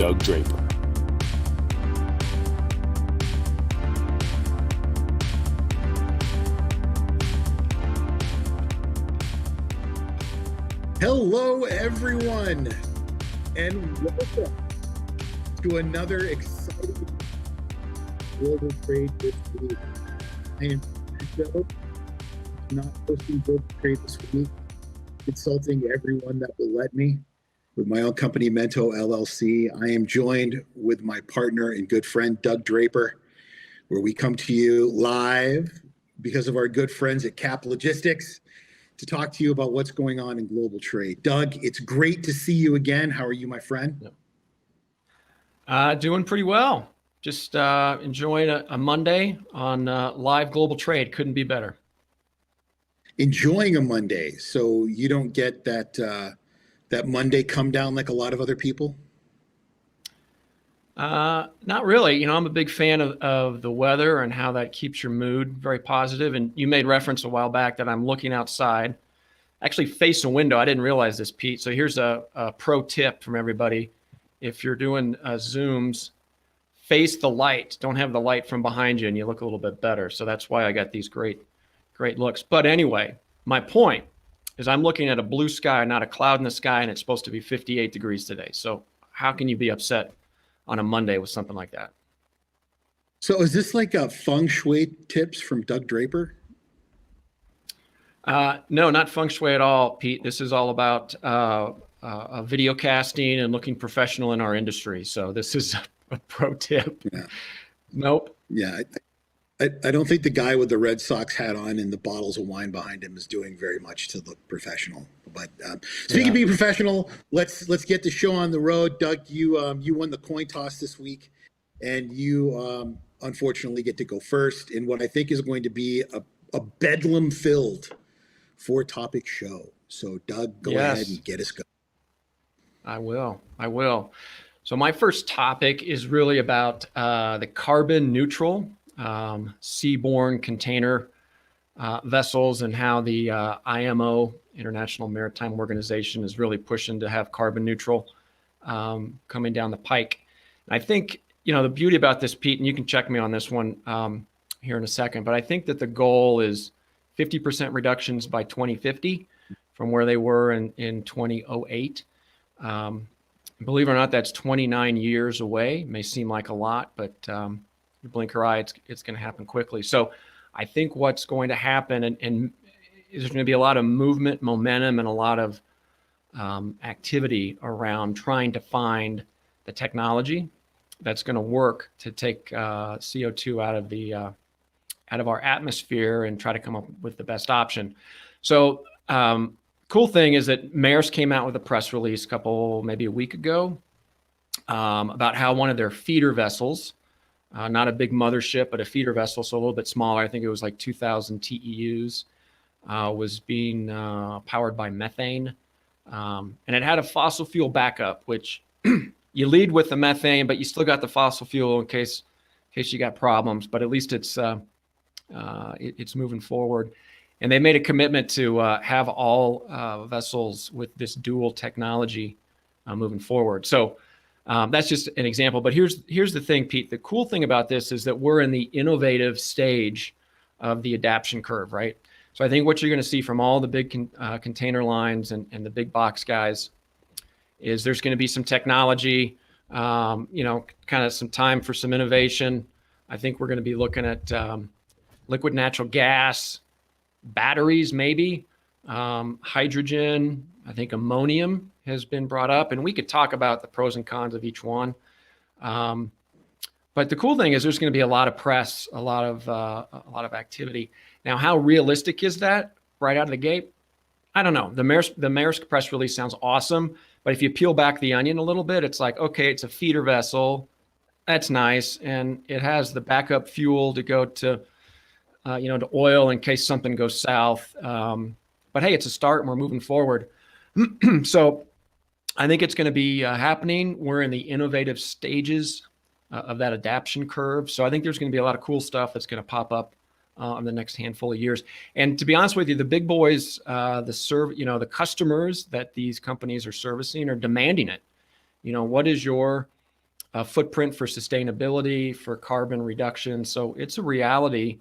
Doug Draper. Hello, everyone, and welcome to another exciting Global Trade this week. I am Pete not hosting Global Trade this week, consulting everyone that will let me with my own company, Mento LLC. I am joined with my partner and good friend, Doug Draper, where we come to you live because of our good friends at CAP Logistics to talk to you about what's going on in global trade. Doug, it's great to see you again. How are you, my friend? Doing pretty well. Just enjoying a Monday on live global trade. Couldn't be better. Enjoying a Monday, so you don't get that that Monday come down like a lot of other people? Not really. You know, I'm a big fan of the weather and how that keeps your mood very positive. And you made reference a while back that I'm looking outside, actually face a window. I didn't realize this, Pete. So here's a pro tip from everybody. If you're doing Zooms, face the light. Don't have the light from behind you and you look a little bit better. So that's why I got these great looks. But anyway, my point is I'm looking at a blue sky, not a cloud in the sky, and it's supposed to be 58 degrees today. So how can you be upset on a Monday with something like that? So is this like a feng shui tips from Doug Draper? No, not feng shui at all, Pete. This is all about video casting and looking professional in our industry. So this is a pro tip. Yeah. Nope. Yeah. I don't think the guy with the Red Sox hat on and the bottles of wine behind him is doing very much to look professional. But speaking of being professional, let's get the show on the road. Doug, you won the coin toss this week, and you unfortunately get to go first in what I think is going to be a bedlam-filled four-topic show. So, Doug, go ahead and get us going. I will. So my first topic is really about the carbon neutral seaborne container vessels and how the IMO, International Maritime Organization, is really pushing to have carbon neutral coming down the pike. And I think, you know, the beauty about this, Pete, and you can check me on this one here in a second, but I think that the goal is 50% reductions by 2050 from where they were in 2008. Believe it or not, that's 29 years away. It may seem like a lot, but you blink your eye, it's going to happen quickly. So I think what's going to happen, and there's going to be a lot of movement, momentum, and a lot of activity around trying to find the technology that's going to work to take CO2 out of our atmosphere and try to come up with the best option. So cool thing is that Maersk came out with a press release maybe a week ago about how one of their feeder vessels, not a big mothership, but a feeder vessel, so a little bit smaller. I think it was like 2,000 TEUs, was being powered by methane. And it had a fossil fuel backup, which you lead with the methane, but you still got the fossil fuel in case you got problems. But at least it's moving forward. And they made a commitment to have all vessels with this dual technology moving forward. So that's just an example. But here's the thing, Pete. The cool thing about this is that we're in the innovative stage of the adaptation curve, right? So I think what you're going to see from all the big container lines and the big box guys is there's going to be some technology, kind of some time for some innovation. I think we're going to be looking at liquid natural gas, batteries, maybe, hydrogen. I think ammonium has been brought up, and we could talk about the pros and cons of each one. But the cool thing is there's going to be a lot of press, a lot of activity. Now, how realistic is that right out of the gate? I don't know. The Maersk press release sounds awesome, but if you peel back the onion a little bit, it's like, okay, it's a feeder vessel. That's nice, and it has the backup fuel to go to oil in case something goes south. But hey, it's a start, and we're moving forward. So I think it's going to be happening. We're in the innovative stages of that adaptation curve. So I think there's going to be a lot of cool stuff that's going to pop up in the next handful of years. And to be honest with you, the big boys, the customers that these companies are servicing are demanding it. What is your footprint for sustainability, for carbon reduction. So it's a reality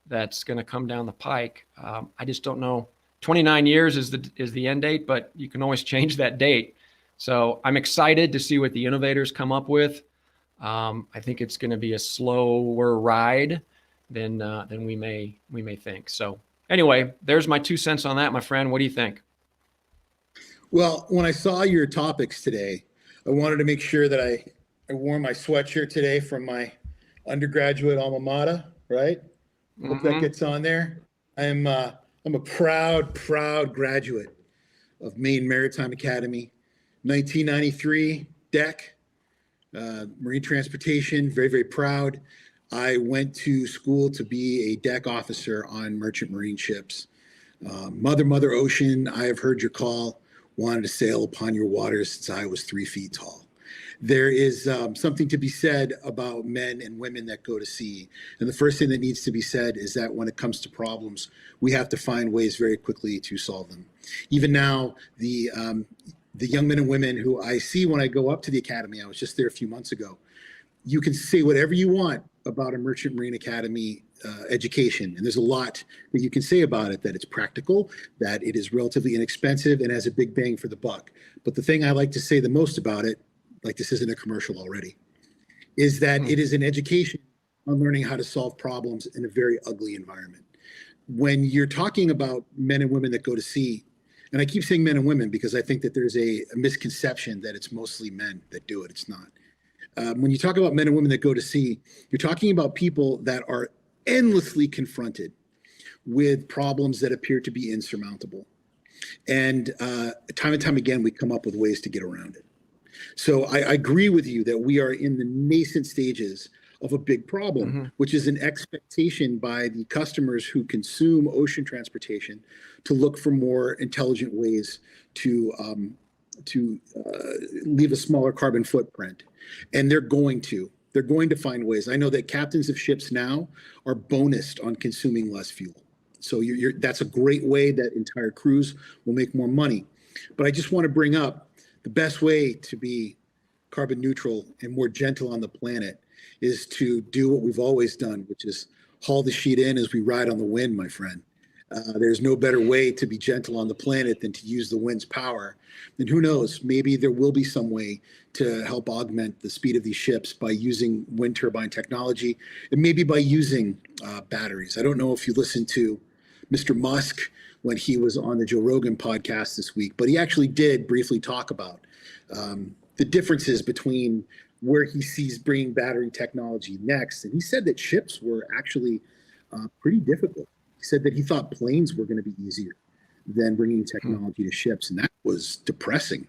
that's going to come down the pike. I just don't know. 29 years is the end date, but you can always change that date. So I'm excited to see what the innovators come up with. I think it's going to be a slower ride than we may think. So anyway, there's my 2 cents on that, my friend. What do you think? Well, when I saw your topics today, I wanted to make sure that I wore my sweatshirt today from my undergraduate alma mater, right? Hope that gets on there. I'm a proud graduate of Maine Maritime Academy, 1993 deck, marine transportation, very proud. I went to school to be a deck officer on merchant marine ships. Mother Ocean, I have heard your call, wanted to sail upon your waters since I was 3 feet tall. There is something to be said about men and women that go to sea. And the first thing that needs to be said is that when it comes to problems, we have to find ways very quickly to solve them. Even now, the young men and women who I see when I go up to the academy, I was just there a few months ago, you can say whatever you want about a Merchant Marine Academy education. And there's a lot that you can say about it, that it's practical, that it is relatively inexpensive and has a big bang for the buck. But the thing I like to say the most about it, like this isn't a commercial already, is that it is an education on learning how to solve problems in a very ugly environment. When you're talking about men and women that go to sea, and I keep saying men and women because I think that there's a misconception that it's mostly men that do it. It's not. When you talk about men and women that go to sea, you're talking about people that are endlessly confronted with problems that appear to be insurmountable. And time and time again, we come up with ways to get around it. So I agree with you that we are in the nascent stages of a big problem, which is an expectation by the customers who consume ocean transportation to look for more intelligent ways to leave a smaller carbon footprint. And they're going to find ways. I know that captains of ships now are bonused on consuming less fuel. So that's a great way that entire crews will make more money. But I just want to bring up the best way to be carbon neutral and more gentle on the planet is to do what we've always done, which is haul the sheet in as we ride on the wind, my friend. There's no better way to be gentle on the planet than to use the wind's power. And who knows, maybe there will be some way to help augment the speed of these ships by using wind turbine technology and maybe by using batteries. I don't know if you listened to Mr. Musk when he was on the Joe Rogan podcast this week, but he actually did briefly talk about the differences between where he sees bringing battery technology next. And he said that ships were actually pretty difficult. He said that he thought planes were going to be easier than bringing technology to ships. And that was depressing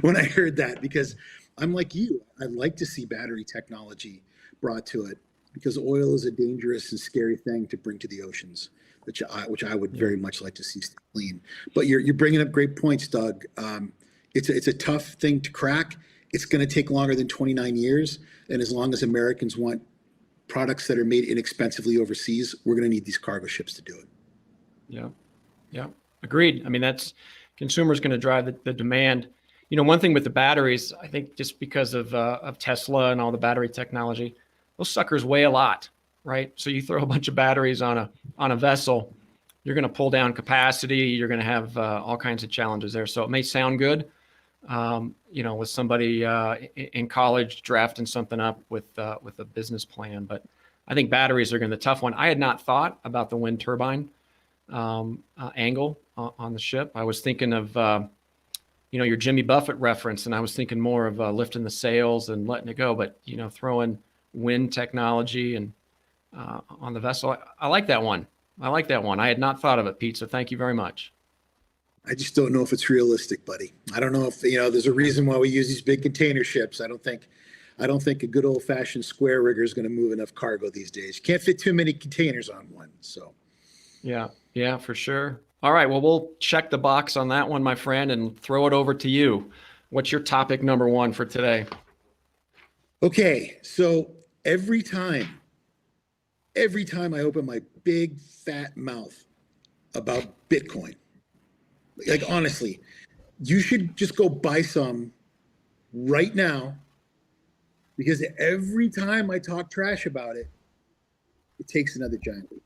when I heard that, because I'm like you. I'd like to see battery technology brought to it because oil is a dangerous and scary thing to bring to the oceans, which I would very much like to see stay clean. But you're bringing up great points, Doug. It's a tough thing to crack. It's going to take longer than 29 years. And as long as Americans want products that are made inexpensively overseas, we're going to need these cargo ships to do it. Yeah, agreed. I mean, that's consumers going to drive the demand. You know, one thing with the batteries, I think just because of Tesla and all the battery technology, those suckers weigh a lot, right? So you throw a bunch of batteries on a vessel, you're going to pull down capacity. You're going to have all kinds of challenges there. So it may sound good, with somebody in college drafting something up with a business plan, but I think batteries are going to be the tough one. I had not thought about the wind turbine angle on the ship. I was thinking of your Jimmy Buffett reference, and I was thinking more of lifting the sails and letting it go. But throwing wind technology and on the vessel, I like that one. I had not thought of it, Pete. So thank you very much. I just don't know if it's realistic, buddy. I don't know if there's a reason why we use these big container ships. I don't think a good old fashioned square rigger is going to move enough cargo these days. You can't fit too many containers on one. So. Yeah, for sure. All right. Well, we'll check the box on that one, my friend, and throw it over to you. What's your topic number one for today? Okay. So every time I open my big fat mouth about Bitcoin, like honestly, you should just go buy some right now because every time I talk trash about it, it takes another giant leap.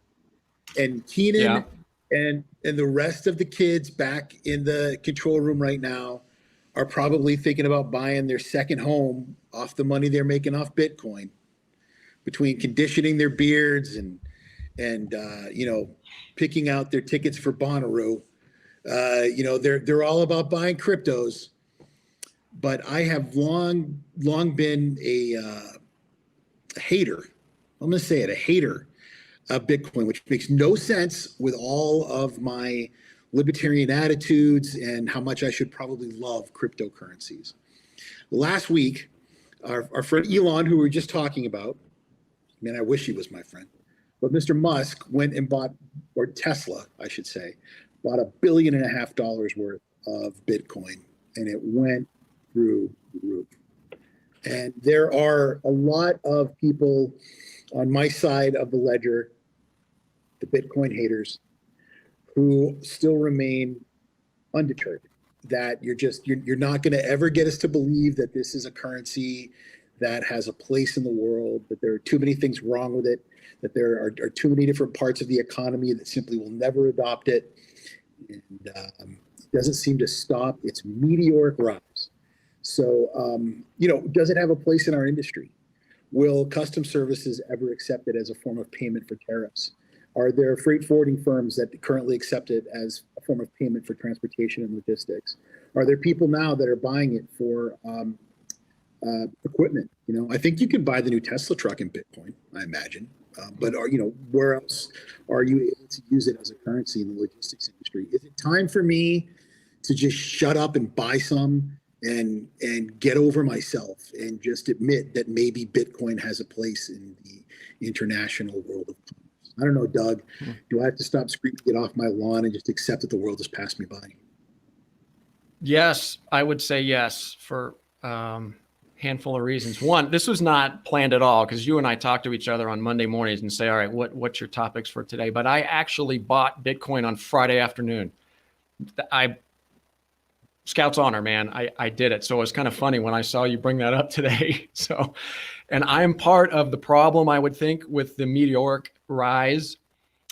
And Keenan and the rest of the kids back in the control room right now are probably thinking about buying their second home off the money they're making off Bitcoin, between conditioning their beards and picking out their tickets for Bonnaroo. They're all about buying cryptos. But I have long been a hater. I'm going to say it, a hater of Bitcoin, which makes no sense with all of my libertarian attitudes and how much I should probably love cryptocurrencies. Last week, our friend Elon, who we were just talking about, man, I wish he was my friend, but Mr. Musk went and bought, or Tesla, I should say, bought $1.5 billion worth of Bitcoin, and it went through the roof. And there are a lot of people on my side of the ledger, the Bitcoin haters, who still remain undeterred, that you're not going to ever get us to believe that this is a currency that has a place in the world, that there are too many things wrong with it, that there are too many different parts of the economy that simply will never adopt it. And it doesn't seem to stop its meteoric rise. So, does it have a place in our industry? Will custom services ever accept it as a form of payment for tariffs? Are there freight forwarding firms that currently accept it as a form of payment for transportation and logistics? Are there people now that are buying it for equipment? I think you can buy the new Tesla truck in Bitcoin, I imagine. But where else are you able to use it as a currency in the logistics industry? Is it time for me to just shut up and buy some and get over myself and just admit that maybe Bitcoin has a place in the international world of commerce? I don't know, Doug. Do I have to stop screaming, get off my lawn, and just accept that the world has passed me by? Yes, I would say yes for handful of reasons. One, this was not planned at all, because you and I talk to each other on Monday mornings and say, all right, what's your topics for today? But I actually bought Bitcoin on Friday afternoon. Scout's honor, man. I did it. So it was kind of funny when I saw you bring that up today. So, and I'm part of the problem, I would think, with the meteoric rise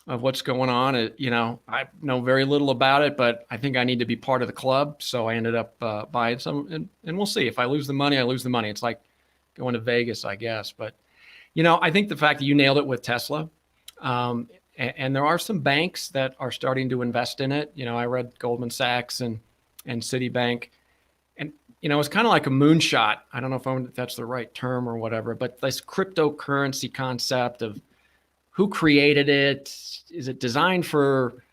of what's going on. I know very little about it, but I think I need to be part of the club. So I ended up buying some, and we'll see. If I lose the money, I lose the money. It's like going to Vegas, I guess. But, I think the fact that you nailed it with Tesla, and there are some banks that are starting to invest in it. I read Goldman Sachs and Citibank, and it's kind of like a moonshot. I don't know if that's the right term or whatever, but this cryptocurrency concept of who created it, is it designed for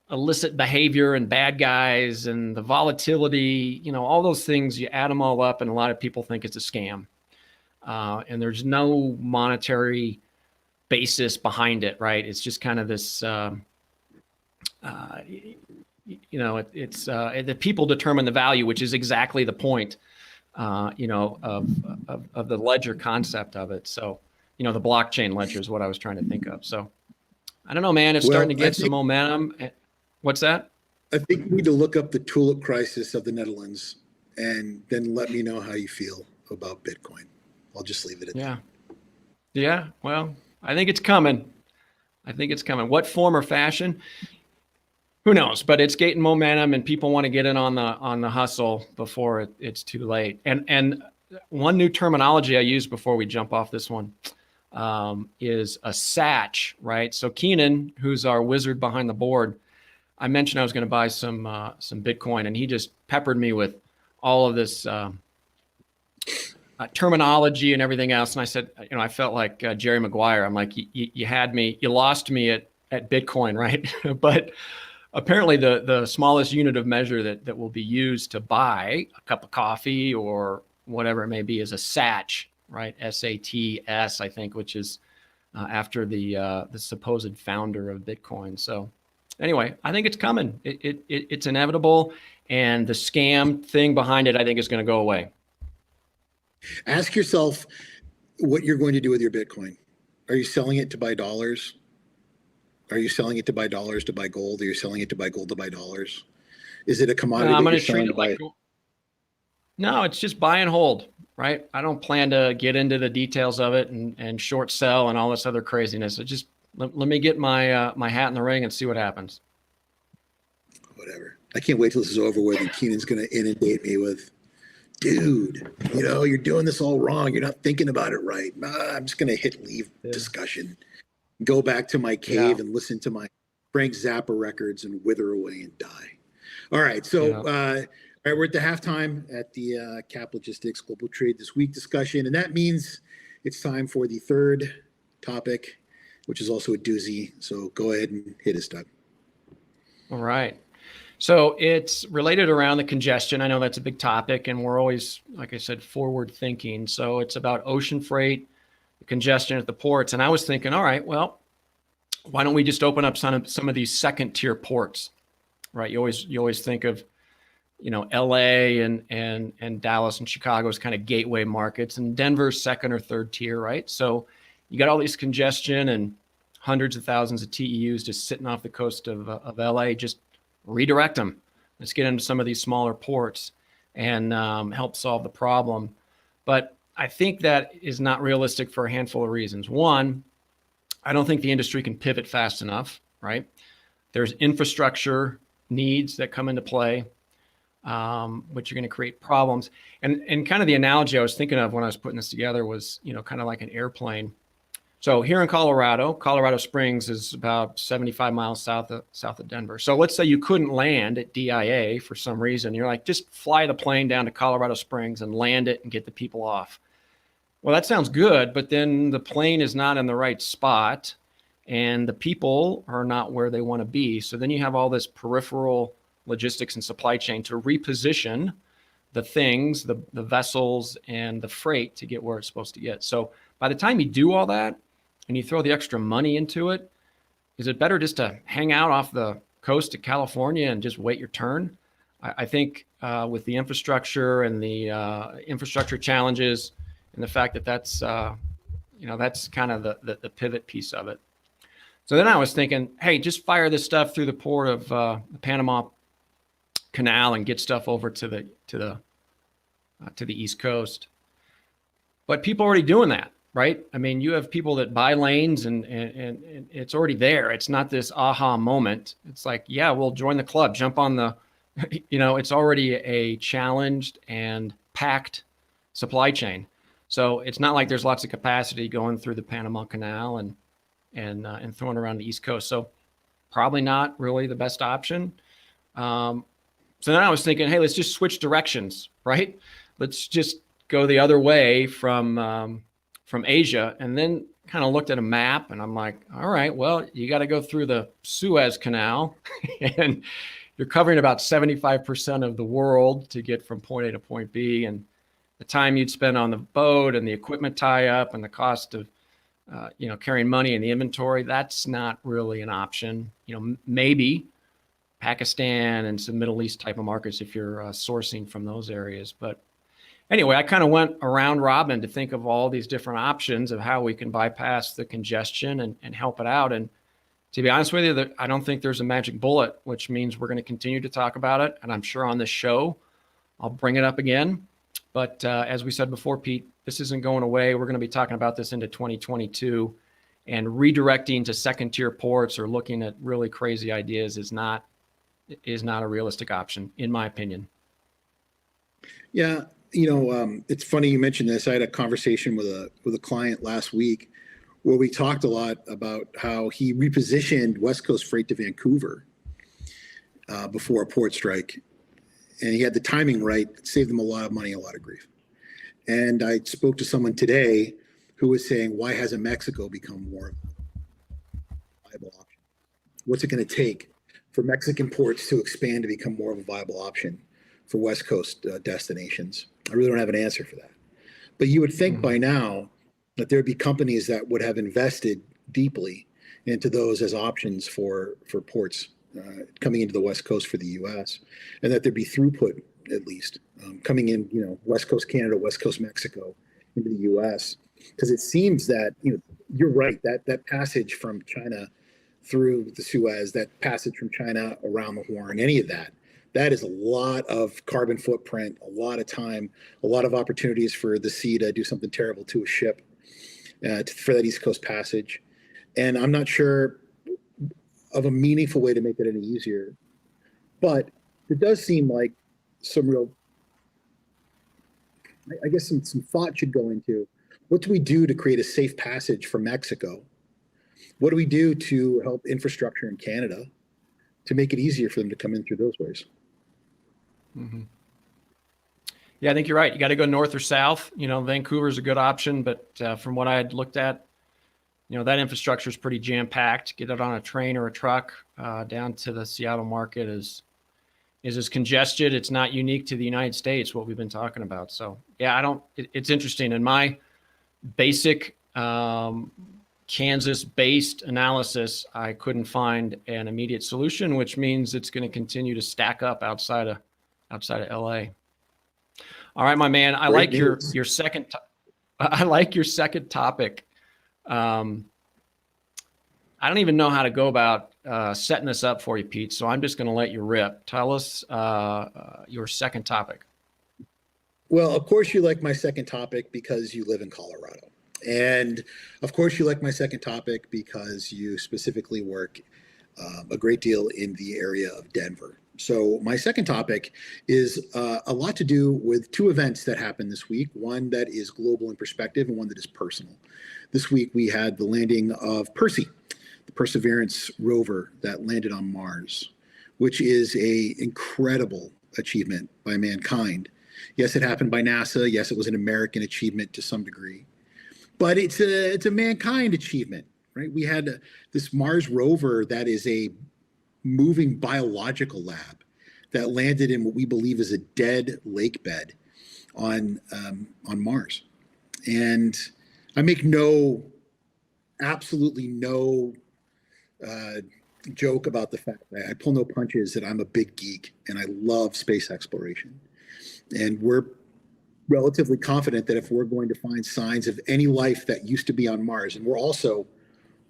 illicit behavior and bad guys, and the volatility, all those things, you add them all up, and a lot of people think it's a scam, and there's no monetary basis behind it, right? It's just kind of this the people determine the value, which is exactly the point, of the ledger concept of it. So, the blockchain ledger is what I was trying to think of. So I don't know, man, it's starting to get some momentum. What's that? I think you need to look up the tulip crisis of the Netherlands and then let me know how you feel about Bitcoin. I'll just leave it at that. Yeah. Well, I think it's coming. What form or fashion? Who knows? But it's gaining momentum, and people want to get in on the hustle before it's too late. And one new terminology I use before we jump off this one is a satch, right? So Keenan, who's our wizard behind the board, I mentioned I was going to buy some Bitcoin, and he just peppered me with all of this terminology and everything else. And I said, I felt like Jerry Maguire. I'm like, you had me, you lost me at Bitcoin, right? But apparently the smallest unit of measure that will be used to buy a cup of coffee or whatever it may be is a satch, right? SATS, I think, which is after the supposed founder of Bitcoin. So anyway, I think it's coming. It's inevitable. And the scam thing behind it, I think, is going to go away. Ask yourself what you're going to do with your Bitcoin. Are you selling it to buy dollars? Are you selling it to buy dollars to buy gold? Are you selling it to buy gold to buy dollars? Is it a commodity? I'm going to treat it like gold. No, it's just buy and hold. right? I don't plan to get into the details of it and short sell and all this other craziness. So just let me get my my hat in the ring and see what happens. Whatever. I can't wait till this is over with and Keenan's going to inundate me with, dude, you're doing this all wrong. You're not thinking about it right. I'm just going to hit leave discussion, go back to my cave and listen to my Frank Zappa records and wither away and die. All right. So, all right, we're at the halftime at the Cap Logistics Global Trade This Week discussion. And that means it's time for the third topic, which is also a doozy. So go ahead and hit us, Doug. All right. So it's related around the congestion. I know that's a big topic, and we're always, like I said, forward thinking. So it's about ocean freight, congestion at the ports. And I was thinking, all right, well, why don't we just open up some of these second tier ports, right? You always think of, LA and Dallas and Chicago as kind of gateway markets, and Denver's second or third tier, right? So you got all these congestion and hundreds of thousands of TEUs just sitting off the coast of LA. Just redirect them. Let's get into some of these smaller ports and help solve the problem. But I think that is not realistic for a handful of reasons. One, I don't think the industry can pivot fast enough, right? There's infrastructure needs that come into play, which are going to create problems. And kind of the analogy I was thinking of when I was putting this together was, kind of like an airplane. So here in Colorado Springs is about 75 miles south of Denver. So let's say you couldn't land at DIA for some reason. You're like, just fly the plane down to Colorado Springs and land it and get the people off. Well, that sounds good, but then the plane is not in the right spot and the people are not where they want to be. So then you have all this peripheral logistics and supply chain to reposition the things, the vessels and the freight to get where it's supposed to get. So by the time you do all that, and you throw the extra money into it, is it better just to hang out off the coast of California and just wait your turn? I think with the infrastructure and the infrastructure challenges and the fact that that's kind of the pivot piece of it. So then I was thinking, hey, just fire this stuff through the port of the Panama Canal and get stuff over to the East Coast. But people are already doing that. Right? I mean, you have people that buy lanes and it's already there. It's not this aha moment. It's like, yeah, we'll join the club, jump on the, it's already a challenged and packed supply chain. So it's not like there's lots of capacity going through the Panama Canal and throwing around the East Coast. So probably not really the best option. So then I was thinking, hey, let's just switch directions, right? Let's just go the other way from Asia, and then kind of looked at a map and I'm like, all right, well, you got to go through the Suez Canal and you're covering about 75% of the world to get from point A to point B. And the time you'd spend on the boat and the equipment tie up and the cost of, carrying money in the inventory, that's not really an option. Maybe Pakistan and some Middle East type of markets if you're sourcing from those areas. But anyway, I kind of went around robin to think of all these different options of how we can bypass the congestion and help it out. And to be honest with you, I don't think there's a magic bullet, which means we're going to continue to talk about it. And I'm sure on this show, I'll bring it up again. But as we said before, Pete, this isn't going away. We're going to be talking about this into 2022, and redirecting to second tier ports or looking at really crazy ideas is not a realistic option, in my opinion. Yeah. It's funny you mentioned this. I had a conversation with a client last week where we talked a lot about how he repositioned West Coast freight to Vancouver before a port strike. And he had the timing right. It saved them a lot of money, a lot of grief. And I spoke to someone today who was saying, why hasn't Mexico become more viable option? What's it going to take for Mexican ports to expand to become more of a viable option for West Coast destinations? I really don't have an answer for that. But you would think by now that there'd be companies that would have invested deeply into those as options for ports coming into the West Coast for the U.S., and that there'd be throughput at least coming in, West Coast Canada, West Coast Mexico into the U.S. Because it seems that you're right, that passage from China through the Suez, that passage from China around the Horn, any of that That is a lot of carbon footprint, a lot of time, a lot of opportunities for the sea to do something terrible to a ship for that East Coast passage. And I'm not sure of a meaningful way to make it any easier. But it does seem like some real, I guess some thought should go into what do we do to create a safe passage from Mexico? What do we do to help infrastructure in Canada to make it easier for them to come in through those ways? Mm-hmm. Yeah, I think you're right. You got to go north or south. Vancouver's a good option, but from what I had looked at, that infrastructure is pretty jam-packed. Get it on a train or a truck down to the Seattle market is as congested. It's not unique to the United States, what we've been talking about. So yeah, it's interesting. In my basic Kansas-based analysis, I couldn't find an immediate solution, which means it's going to continue to stack up outside of LA. All right, my man. I like your second. I like your second topic. I don't even know how to go about setting this up for you, Pete. So I'm just going to let you rip. Tell us your second topic. Well, of course you like my second topic because you live in Colorado. And of course you like my second topic because you specifically work a great deal in the area of Denver. So my second topic is a lot to do with two events that happened this week, one that is global in perspective and one that is personal. This week we had the landing of Percy, the Perseverance rover that landed on Mars, which is an incredible achievement by mankind. Yes, it happened by NASA. Yes, it was an American achievement to some degree, but it's a mankind achievement, right? We had this Mars rover that is a moving biological lab that landed in what we believe is a dead lake bed on Mars. And I make absolutely no joke about the fact that I pull no punches, that I'm a big geek and I love space exploration. And we're relatively confident that if we're going to find signs of any life that used to be on Mars, and we're also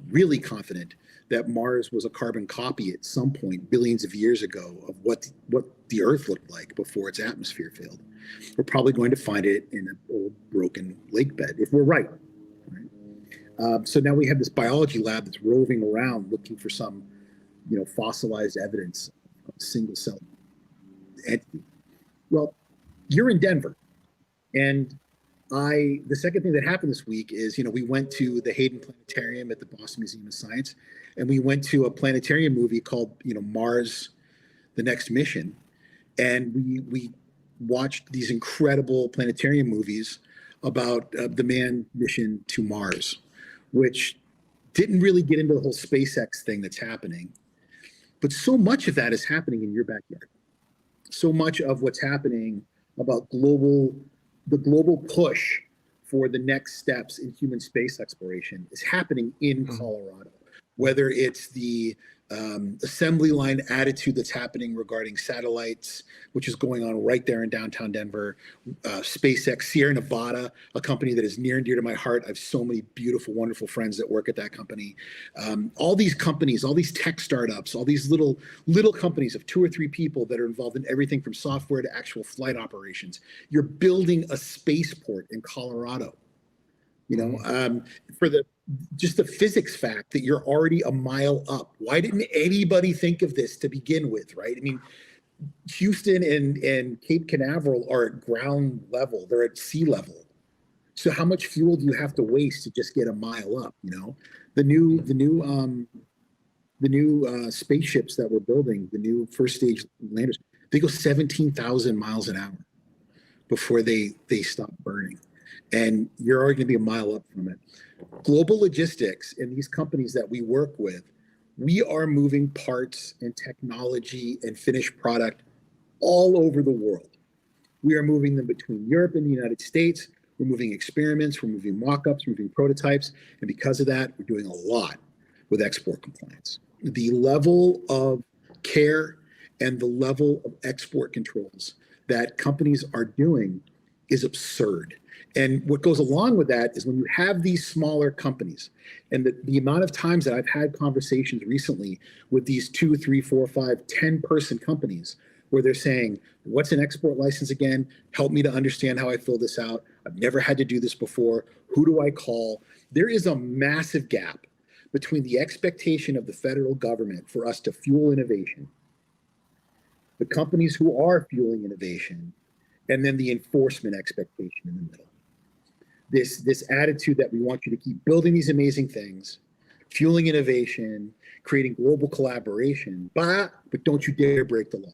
really confident that Mars was a carbon copy at some point billions of years ago of what the Earth looked like before its atmosphere failed. We're probably going to find it in an old broken lake bed if we're right. So now we have this biology lab that's roving around looking for some, fossilized evidence of a single cell entity. Well, you're in Denver, and the second thing that happened this week is, we went to the Hayden Planetarium at the Boston Museum of Science, and we went to a planetarium movie called, Mars, The Next Mission. And we watched these incredible planetarium movies about the manned mission to Mars, which didn't really get into the whole SpaceX thing that's happening. But so much of that is happening in your backyard. So much of what's happening about the global push for the next steps in human space exploration is happening in Colorado, whether it's the assembly line attitude that's happening regarding satellites, which is going on right there in downtown Denver, SpaceX, Sierra Nevada, a company that is near and dear to my heart. I have so many beautiful, wonderful friends that work at that company. All these companies, all these tech startups, all these little companies of 2 or 3 people that are involved in everything from software to actual flight operations. You're building a spaceport in Colorado. For just the physics fact that you're already a mile up. Why didn't anybody think of this to begin with, right? I mean, Houston and Cape Canaveral are at ground level. They're at sea level. So how much fuel do you have to waste to just get a mile up? The new spaceships that we're building, the new first stage landers, they go 17,000 miles an hour before they stop burning. And you're already going to be a mile up from it. Global logistics and these companies that we work with, we are moving parts and technology and finished product all over the world. We are moving them between Europe and the United States. We're moving experiments, we're moving mock-ups, we're moving prototypes. And because of that, we're doing a lot with export compliance. The level of care and the level of export controls that companies are doing is absurd. And what goes along with that is when you have these smaller companies, and the amount of times that I've had conversations recently with these 2, 3, 4, 5, 10 person companies where they're saying, what's an export license again? Help me to understand how I fill this out. I've never had to do this before. Who do I call? There is a massive gap between the expectation of the federal government for us to fuel innovation, the companies who are fueling innovation, and then the enforcement expectation in the middle. This attitude that we want you to keep building these amazing things, fueling innovation, creating global collaboration, but don't you dare break the law.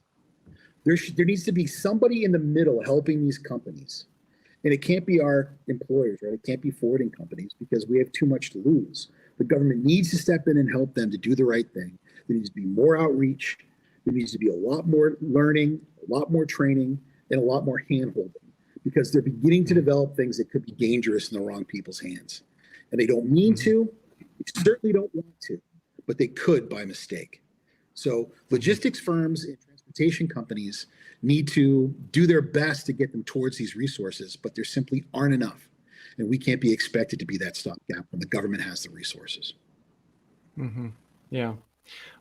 There needs to be somebody in the middle helping these companies. And it can't be our employers, right? It can't be forwarding companies because we have too much to lose. The government needs to step in and help them to do the right thing. There needs to be more outreach. There needs to be a lot more learning, a lot more training, and a lot more hand-holding, because they're beginning to develop things that could be dangerous in the wrong people's hands. And they don't mean to, they certainly don't want to, but they could by mistake. So logistics firms and transportation companies need to do their best to get them towards these resources, but there simply aren't enough. And we can't be expected to be that stopgap when the government has the resources. Mm-hmm. Yeah.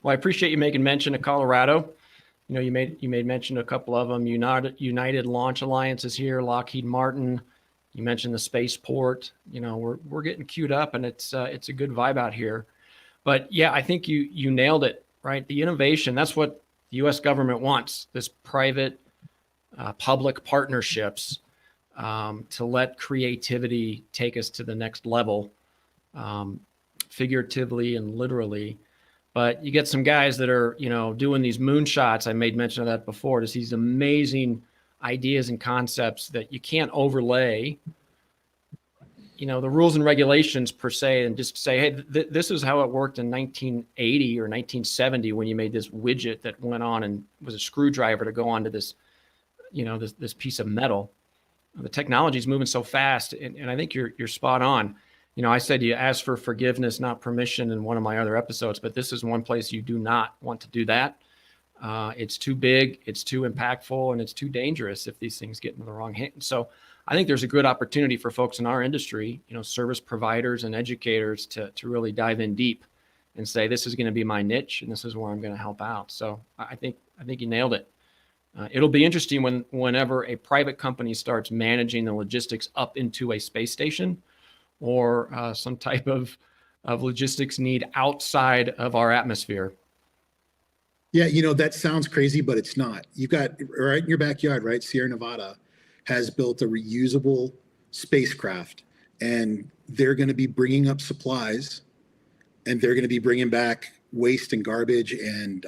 Well, I appreciate you making mention of Colorado. You know, you made mention of a couple of them. United Launch Alliance is here, Lockheed Martin. You mentioned the spaceport. You know, we're getting queued up, and it's a good vibe out here. But yeah, I think you nailed it, right? The innovation, that's what the U.S. government wants, this private public partnerships to let creativity take us to the next level, figuratively and literally. But you get some guys that are, you know, doing these moonshots. I made mention of that before. Just these amazing ideas and concepts that you can't overlay, you know, the rules and regulations per se, and just say, hey, this is how it worked in 1980 or 1970 when you made this widget that went on and was a screwdriver to go onto this, you know, this piece of metal. The technology is moving so fast, and I think you're spot on. You know, I said you ask for forgiveness, not permission, in one of my other episodes, but this is one place you do not want to do that. It's too big, it's too impactful, and it's too dangerous if these things get into the wrong hands. So I think there's a good opportunity for folks in our industry, you know, service providers and educators to really dive in deep and say, this is going to be my niche, and this is where I'm going to help out. So I think you nailed it. It'll be interesting whenever a private company starts managing the logistics up into a space station, or some type of logistics need outside of our atmosphere. Yeah, you know, that sounds crazy, but it's not. You've got right in your backyard, right? Sierra Nevada has built a reusable spacecraft, and they're going to be bringing up supplies, and they're going to be bringing back waste and garbage and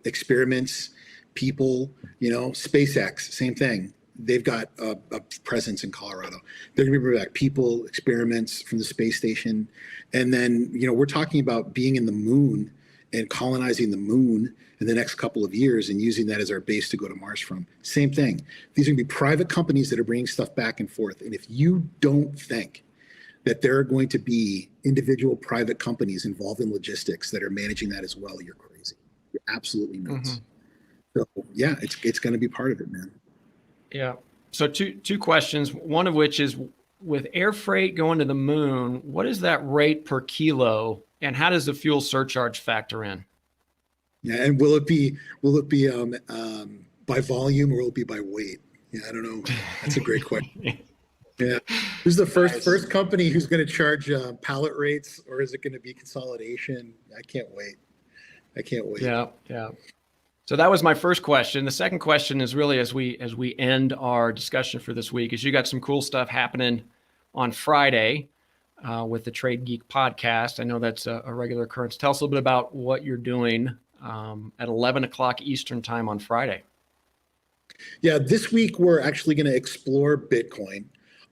experiments, people, you know, SpaceX, same thing. They've got a presence in Colorado. They're going to bring back people, experiments from the space station. And then, you know, we're talking about being in the moon and colonizing the moon in the next couple of years and using that as our base to go to Mars from. Same thing. These are going to be private companies that are bringing stuff back and forth. And if you don't think that there are going to be individual private companies involved in logistics that are managing that as well, you're crazy. You're absolutely nuts. So yeah, it's going to be part of it, man. Yeah. So two questions. One of which is, with air freight going to the moon, what is that rate per kilo, and how does the fuel surcharge factor in? Yeah, and will it be by volume, or will it be by weight? Yeah, I don't know. That's a great question. Yeah, who's the first company who's going to charge pallet rates, or is it going to be consolidation? I can't wait. Yeah. So that was my first question. The second question is really, as we end our discussion for this week, is you got some cool stuff happening on Friday with the TradeGeek podcast. I know that's a regular occurrence. Tell us a little bit about what you're doing at 11 o'clock Eastern time on Friday. Yeah, this week we're actually going to explore Bitcoin.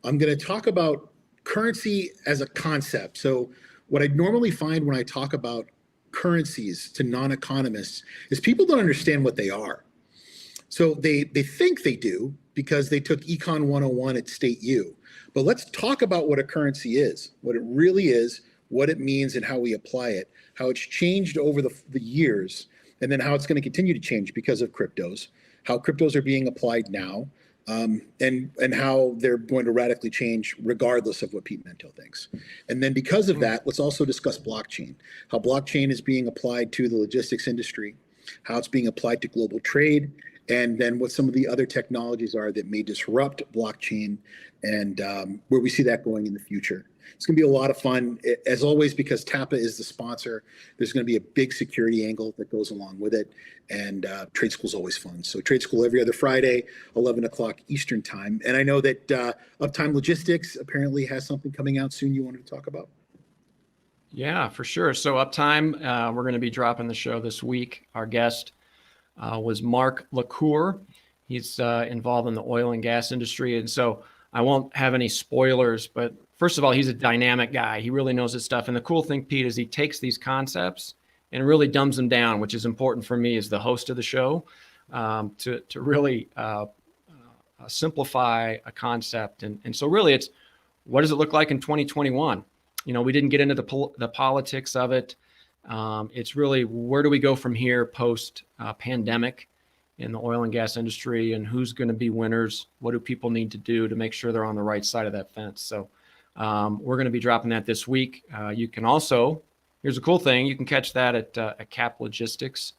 I'm going to talk about currency as a concept. So what I normally find when I talk about currencies to non-economists is people don't understand what they are. So they think they do because they took Econ 101 at State U. But let's talk about what a currency is, what it really is, what it means, and how we apply it, how it's changed over the years, and then how it's going to continue to change because of cryptos, how cryptos are being applied now, and how they're going to radically change regardless of what Pete Mento thinks. And then because of that, let's also discuss blockchain, how blockchain is being applied to the logistics industry, how it's being applied to global trade, and then what some of the other technologies are that may disrupt blockchain, and where we see that going in the future. It's going to be a lot of fun. As always, because TAPA is the sponsor, there's going to be a big security angle that goes along with it. And Trade School is always fun. So Trade School every other Friday, 11 o'clock Eastern time. And I know that Uptime Logistics apparently has something coming out soon you wanted to talk about. Yeah, for sure. So Uptime, we're going to be dropping the show this week. Our guest was Mark LaCour. He's involved in the oil and gas industry. And so I won't have any spoilers, but first of all, he's a dynamic guy. He really knows his stuff. And the cool thing, Pete, is he takes these concepts and really dumbs them down, which is important for me as the host of the show, to really simplify a concept. And so really it's, what does it look like in 2021? You know, we didn't get into the politics of it. It's really, where do we go from here post pandemic in the oil and gas industry, and who's going to be winners? What do people need to do to make sure they're on the right side of that fence? So we're going to be dropping that this week. You can also, here's a cool thing, you can catch that at Cap Logistics.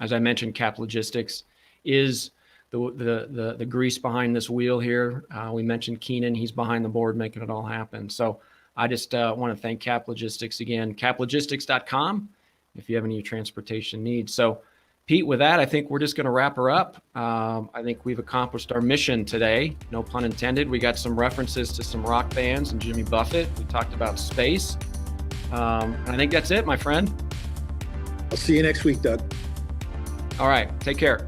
As I mentioned, Cap Logistics is the grease behind this wheel here. We mentioned Keenan, he's behind the board making it all happen. So I just want to thank Cap Logistics again, caplogistics.com, if you have any transportation needs. So Pete, with that, I think we're just going to wrap her up. I think we've accomplished our mission today. No pun intended. We got some references to some rock bands and Jimmy Buffett. We talked about space. And I think that's it, my friend. I'll see you next week, Doug. All right. Take care.